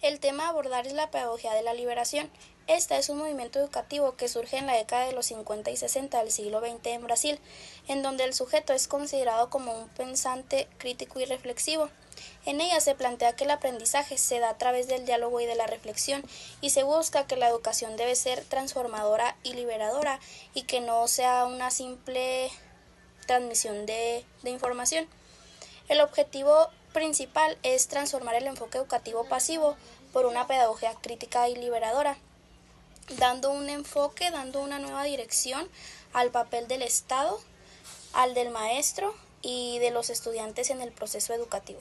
El tema a abordar es la pedagogía de la liberación. Esta es un movimiento educativo que surge en la década de los 50 y 60 del siglo XX en Brasil, en donde el sujeto es considerado como un pensante crítico y reflexivo. En ella se plantea que el aprendizaje se da a través del diálogo y de la reflexión, y se busca que la educación debe ser transformadora y liberadora, y que no sea una simple transmisión de información. El objetivo principal es transformar el enfoque educativo pasivo por una pedagogía crítica y liberadora, dando un enfoque, dando una nueva dirección al papel del Estado, al del maestro y de los estudiantes en el proceso educativo.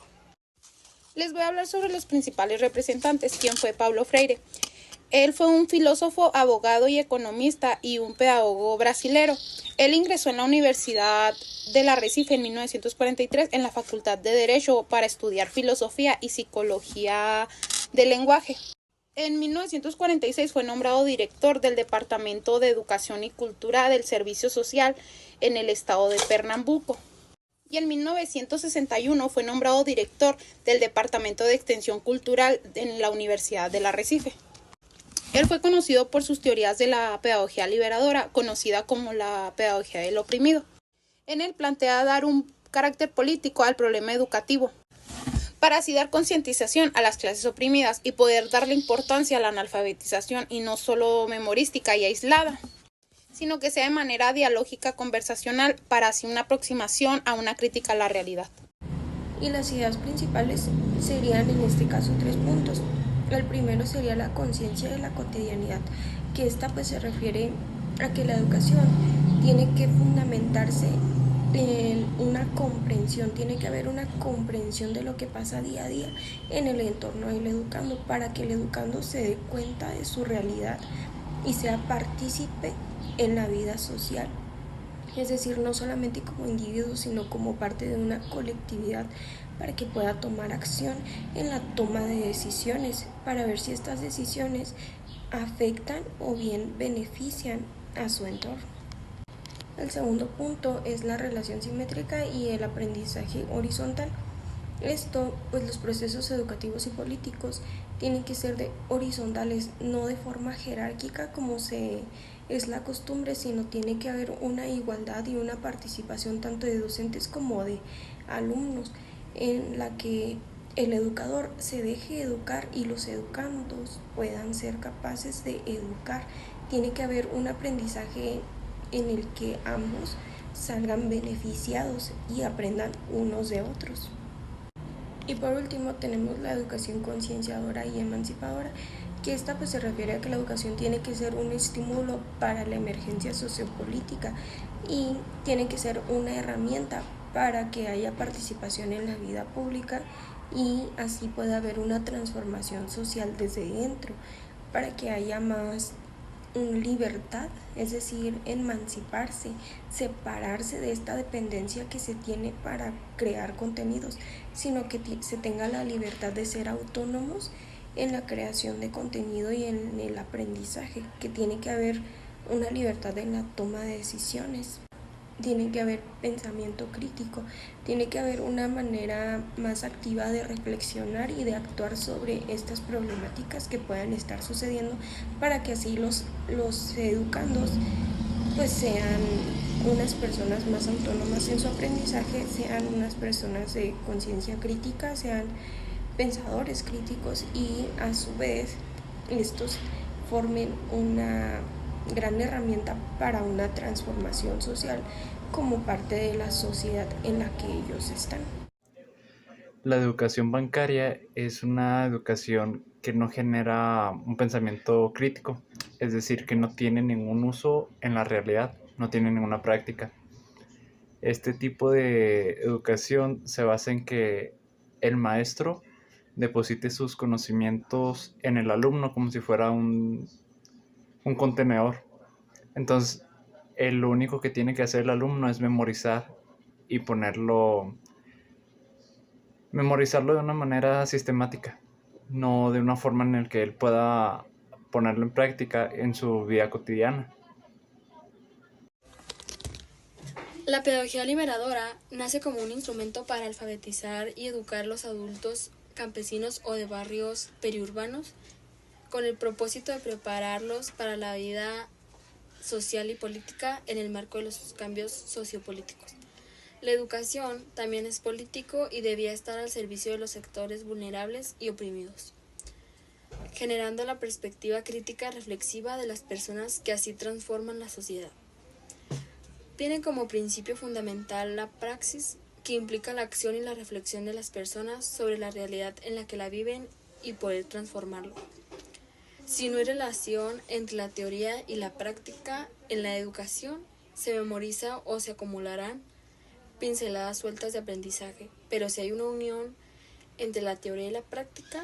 Les voy a hablar sobre los principales representantes, quién fue Paulo Freire. Él fue un filósofo, abogado y economista y un pedagogo brasilero. Él ingresó en la Universidad del Arrecife en 1943 en la Facultad de Derecho para estudiar filosofía y psicología del lenguaje. En 1946 fue nombrado director del Departamento de Educación y Cultura del Servicio Social en el estado de Pernambuco. Y en 1961 fue nombrado director del Departamento de Extensión Cultural en la Universidad del Arrecife. Él fue conocido por sus teorías de la pedagogía liberadora, conocida como la pedagogía del oprimido. En él plantea dar un carácter político al problema educativo, para así dar concientización a las clases oprimidas y poder darle importancia a la analfabetización y no solo memorística y aislada, sino que sea de manera dialógica, conversacional, para así una aproximación a una crítica a la realidad. Y las ideas principales serían en este caso 3 puntos. El primero sería la conciencia de la cotidianidad, que esta pues se refiere a que la educación tiene que fundamentarse en una comprensión, tiene que haber una comprensión de lo que pasa día a día en el entorno del educando, para que el educando se dé cuenta de su realidad y sea partícipe en la vida social. Es decir, no solamente como individuo, sino como parte de una colectividad, para que pueda tomar acción en la toma de decisiones, para ver si estas decisiones afectan o bien benefician a su entorno. El segundo punto es la relación simétrica y el aprendizaje horizontal. Esto, pues los procesos educativos y políticos tienen que ser horizontales, no de forma jerárquica como es la costumbre, sino tiene que haber una igualdad y una participación tanto de docentes como de alumnos, en la que el educador se deje educar y los educandos puedan ser capaces de educar. Tiene que haber un aprendizaje en el que ambos salgan beneficiados y aprendan unos de otros. Y por último tenemos la educación concienciadora y emancipadora, que esta pues se refiere a que la educación tiene que ser un estímulo para la emergencia sociopolítica y tiene que ser una herramienta para que haya participación en la vida pública y así pueda haber una transformación social desde dentro, para que haya más libertad, es decir, emanciparse, separarse de esta dependencia que se tiene para crear contenidos, sino que se tenga la libertad de ser autónomos en la creación de contenido y en el aprendizaje, que tiene que haber una libertad en la toma de decisiones. Tiene que haber pensamiento crítico, tiene que haber una manera más activa de reflexionar y de actuar sobre estas problemáticas que puedan estar sucediendo, para que así los educandos pues sean unas personas más autónomas en su aprendizaje, sean unas personas de conciencia crítica, sean pensadores críticos y a su vez estos formen una gran herramienta para una transformación social como parte de la sociedad en la que ellos están. La educación bancaria es una educación que no genera un pensamiento crítico, es decir, que no tiene ningún uso en la realidad, no tiene ninguna práctica. Este tipo de educación se basa en que el maestro deposite sus conocimientos en el alumno como si fuera un contenedor. Entonces, lo único que tiene que hacer el alumno es y memorizarlo de una manera sistemática, no de una forma en la que él pueda ponerlo en práctica en su vida cotidiana. La pedagogía liberadora nace como un instrumento para alfabetizar y educar a los adultos campesinos o de barrios periurbanos con el propósito de prepararlos para la vida social y política en el marco de los cambios sociopolíticos. La educación también es político y debía estar al servicio de los sectores vulnerables y oprimidos, generando la perspectiva crítica reflexiva de las personas que así transforman la sociedad. Tiene como principio fundamental la praxis, que implica la acción y la reflexión de las personas sobre la realidad en la que la viven y poder transformarlo. Si no hay relación entre la teoría y la práctica en la educación, se memoriza o se acumularán pinceladas sueltas de aprendizaje, pero si hay una unión entre la teoría y la práctica,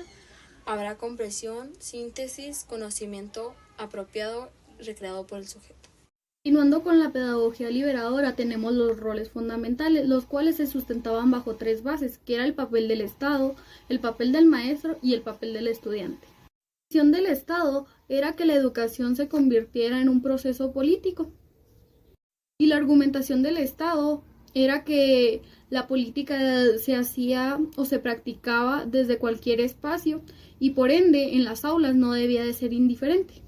habrá comprensión, síntesis, conocimiento apropiado recreado por el sujeto. Continuando con la pedagogía liberadora, tenemos los roles fundamentales, los cuales se sustentaban bajo tres bases, que era el papel del Estado, el papel del maestro y el papel del estudiante. La misión del Estado era que la educación se convirtiera en un proceso político. Y la argumentación del Estado era que la política se hacía o se practicaba desde cualquier espacio y por ende en las aulas no debía de ser indiferente.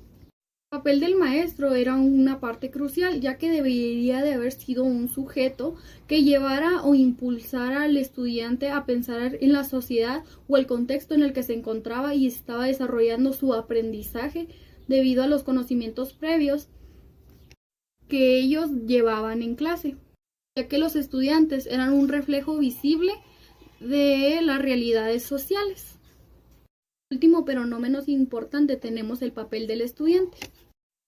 El papel del maestro era una parte crucial, ya que debería de haber sido un sujeto que llevara o impulsara al estudiante a pensar en la sociedad o el contexto en el que se encontraba y estaba desarrollando su aprendizaje debido a los conocimientos previos que ellos llevaban en clase, ya que los estudiantes eran un reflejo visible de las realidades sociales. Último, pero no menos importante, tenemos el papel del estudiante.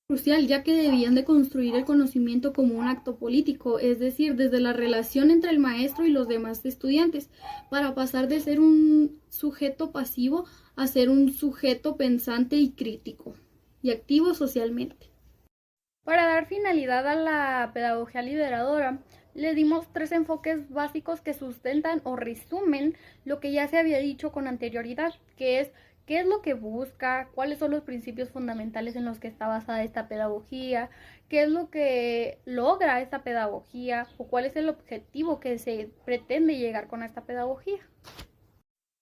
Crucial, ya que debían de construir el conocimiento como un acto político, es decir, desde la relación entre el maestro y los demás estudiantes, para pasar de ser un sujeto pasivo a ser un sujeto pensante y crítico, y activo socialmente. Para dar finalidad a la pedagogía liberadora, le dimos tres enfoques básicos que sustentan o resumen lo que ya se había dicho con anterioridad, que es qué es lo que busca, cuáles son los principios fundamentales en los que está basada esta pedagogía, qué es lo que logra esta pedagogía o cuál es el objetivo que se pretende llegar con esta pedagogía.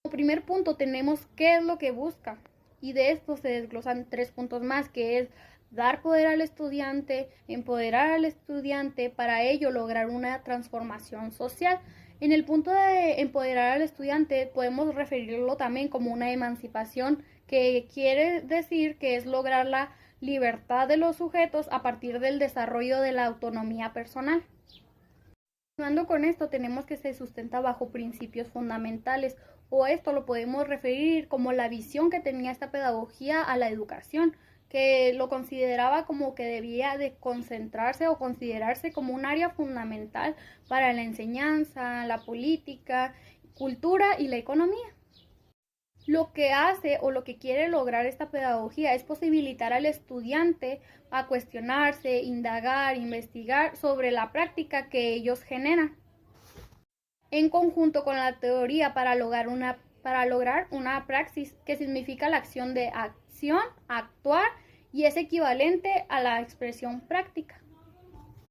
Como primer punto tenemos qué es lo que busca y de esto se desglosan 3 puntos más, que es dar poder al estudiante, empoderar al estudiante, para ello lograr una transformación social. En el punto de empoderar al estudiante podemos referirlo también como una emancipación, que quiere decir que es lograr la libertad de los sujetos a partir del desarrollo de la autonomía personal. Continuando con esto, tenemos que se sustenta bajo principios fundamentales, o esto lo podemos referir como la visión que tenía esta pedagogía a la educación, que lo consideraba como que debía de concentrarse o considerarse como un área fundamental para la enseñanza, la política, cultura y la economía. Lo que hace o lo que quiere lograr esta pedagogía es posibilitar al estudiante a cuestionarse, indagar, investigar sobre la práctica que ellos generan, en conjunto con la teoría para lograr una praxis, que significa la acción de acción, actuar, y es equivalente a la expresión práctica.